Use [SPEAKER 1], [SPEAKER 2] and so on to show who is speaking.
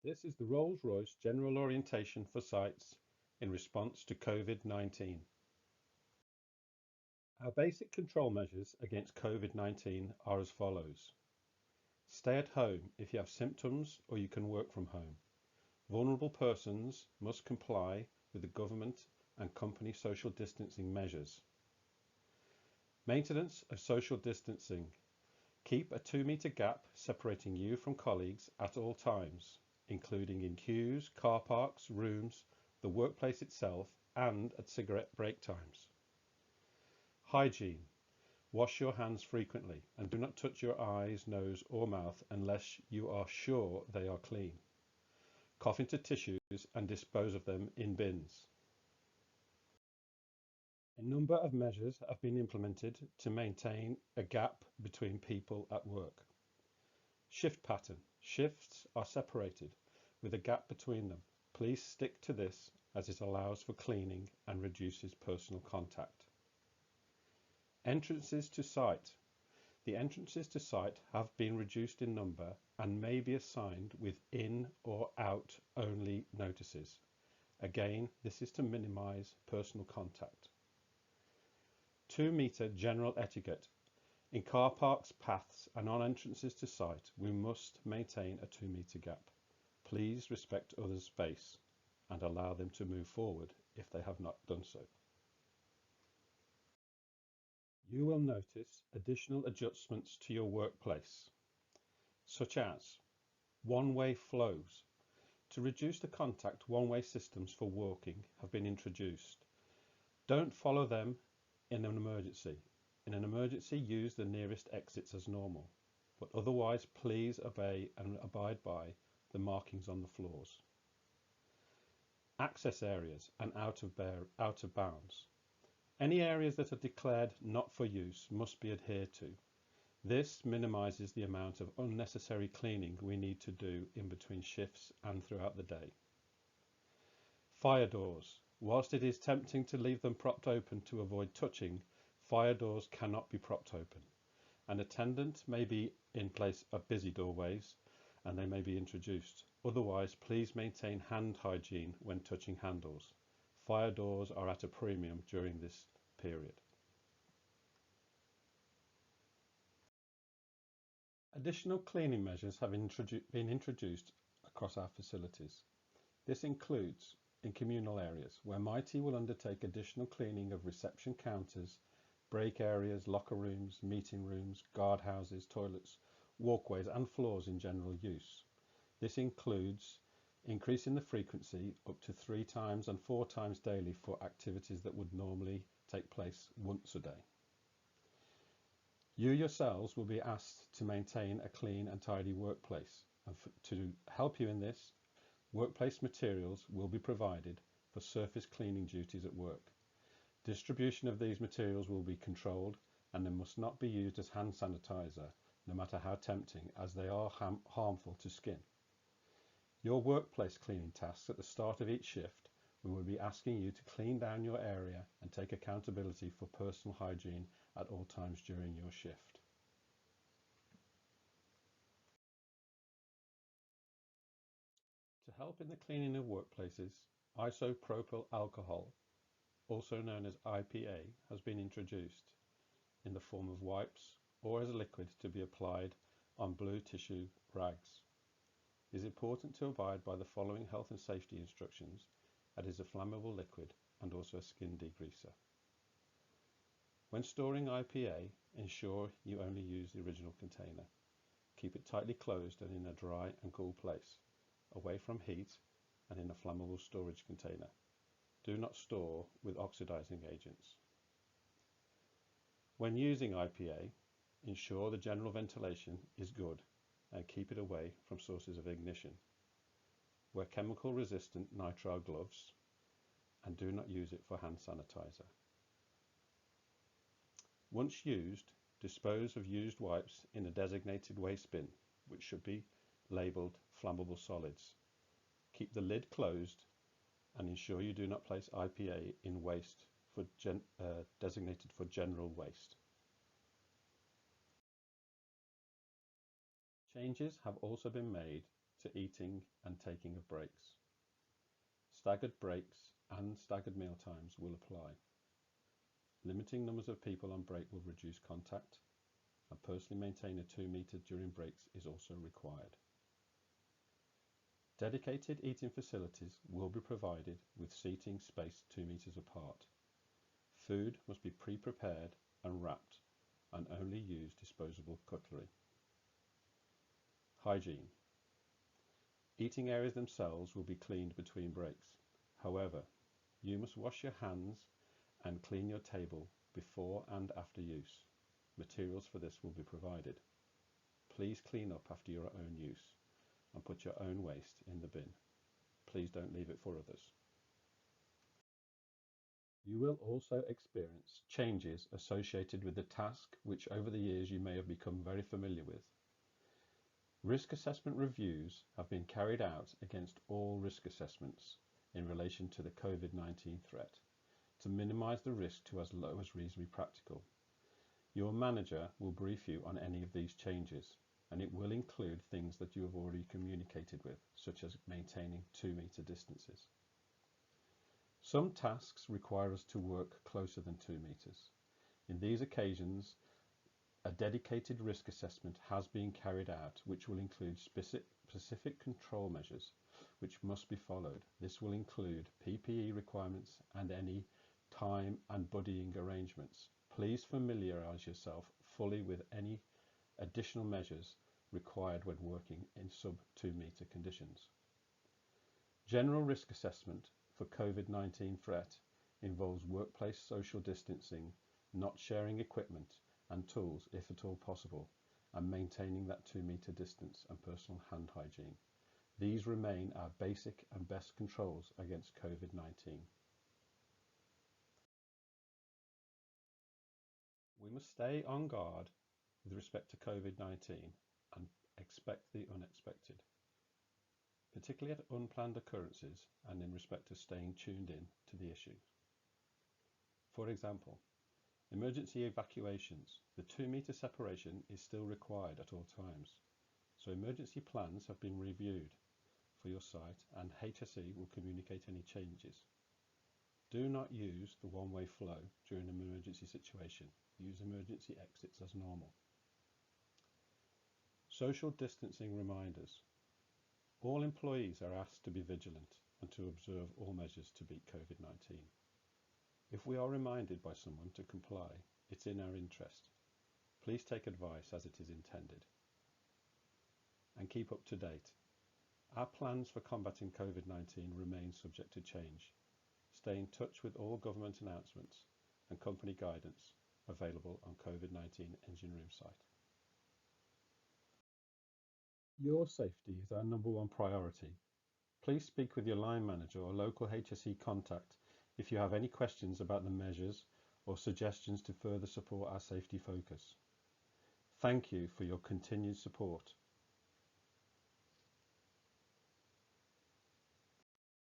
[SPEAKER 1] This is the Rolls-Royce general orientation for sites in response to COVID-19. Our basic control measures against COVID-19 are as follows. Stay at home if you have symptoms or you can work from home. Vulnerable persons must comply with the government and company social distancing measures. Maintenance of social distancing. Keep a 2-metre gap separating you from colleagues at all times, including in queues, car parks, rooms, the workplace itself, and at cigarette break times. Hygiene. Wash your hands frequently and do not touch your eyes, nose or mouth unless you are sure they are clean. Cough into tissues and dispose of them in bins. A number of measures have been implemented to maintain a gap between people at work. Shift pattern. Shifts are separated with a gap between them. Please stick to this as it allows for cleaning and reduces personal contact. Entrances to site. The entrances to site have been reduced in number and may be assigned with in or out only notices. Again, this is to minimize personal contact. 2-metre general etiquette. In car parks, paths and on entrances to site, we must maintain a 2-metre gap. Please respect others' space and allow them to move forward if they have not done so. You will notice additional adjustments to your workplace, such as one-way flows. To reduce the contact, one-way systems for walking have been introduced. Don't follow them in an emergency. In an emergency, use the nearest exits as normal, but otherwise please obey and abide by the markings on the floors. Access areas and out of bounds. Any areas that are declared not for use must be adhered to. This minimises the amount of unnecessary cleaning we need to do in between shifts and throughout the day. Fire doors. Whilst it is tempting to leave them propped open to avoid touching, fire doors cannot be propped open. An attendant may be in place at busy doorways and they may be introduced. Otherwise, please maintain hand hygiene when touching handles. Fire doors are at a premium during this period. Additional cleaning measures have been introduced across our facilities. This includes in communal areas where Mighty will undertake additional cleaning of reception counters, break areas, locker rooms, meeting rooms, guardhouses, toilets, walkways and floors in general use. This includes increasing the frequency up to 3 times and 4 times daily for activities that would normally take place once a day. You yourselves will be asked to maintain a clean and tidy workplace, and to help you in this, workplace materials will be provided for surface cleaning duties at work. Distribution of these materials will be controlled and they must not be used as hand sanitizer, no matter how tempting, as they are harmful to skin. Your workplace cleaning tasks at the start of each shift, we will be asking you to clean down your area and take accountability for personal hygiene at all times during your shift. To help in the cleaning of workplaces, isopropyl alcohol, also known as IPA, has been introduced in the form of wipes or as a liquid to be applied on blue tissue rags. It is important to abide by the following health and safety instructions. That is a flammable liquid and also a skin degreaser. When storing IPA, ensure you only use the original container. Keep it tightly closed and in a dry and cool place, away from heat and in a flammable storage container. Do not store with oxidizing agents. When using IPA, ensure the general ventilation is good and keep it away from sources of ignition. Wear chemical resistant nitrile gloves and do not use it for hand sanitizer. Once used, dispose of used wipes in a designated waste bin, which should be labelled flammable solids. Keep the lid closed and ensure you do not place IPA in waste designated for general waste. Changes have also been made to eating and taking of breaks. Staggered breaks and staggered meal times will apply. Limiting numbers of people on break will reduce contact, and personally maintain a 2 metre during breaks is also required. Dedicated eating facilities will be provided with seating spaced 2 metres apart. Food must be pre-prepared and wrapped, and only use disposable cutlery. Hygiene. Eating areas themselves will be cleaned between breaks. However, you must wash your hands and clean your table before and after use. Materials for this will be provided. Please clean up after your own use and put your own waste in the bin. Please don't leave it for others. You will also experience changes associated with the task which over the years you may have become very familiar with. Risk assessment reviews have been carried out against all risk assessments in relation to the COVID-19 threat to minimise the risk to as low as reasonably practical. Your manager will brief you on any of these changes, and it will include things that you have already communicated with, such as maintaining 2 metre distances. Some tasks require us to work closer than 2 metres. In these occasions, a dedicated risk assessment has been carried out, which will include specific control measures which must be followed. This will include PPE requirements and any time and buddying arrangements. Please familiarise yourself fully with any additional measures required when working in sub 2 metre conditions. General risk assessment for COVID-19 threat involves workplace social distancing, not sharing equipment and tools if at all possible, and maintaining that 2 metre distance and personal hand hygiene. These remain our basic and best controls against COVID-19. We must stay on guard with respect to COVID-19 and expect the unexpected, particularly at unplanned occurrences and in respect to staying tuned in to the issue. For example, emergency evacuations. The 2 metre separation is still required at all times, so emergency plans have been reviewed for your site and HSE will communicate any changes. Do not use the one-way flow during an emergency situation. Use emergency exits as normal. Social distancing reminders. All employees are asked to be vigilant and to observe all measures to beat COVID-19. If we are reminded by someone to comply, it's in our interest. Please take advice as it is intended. And keep up to date. Our plans for combating COVID-19 remain subject to change. Stay in touch with all government announcements and company guidance available on COVID-19 engine room site. Your safety is our #1 priority. Please speak with your line manager or local HSE contact if you have any questions about the measures or suggestions to further support our safety focus. Thank you for your continued support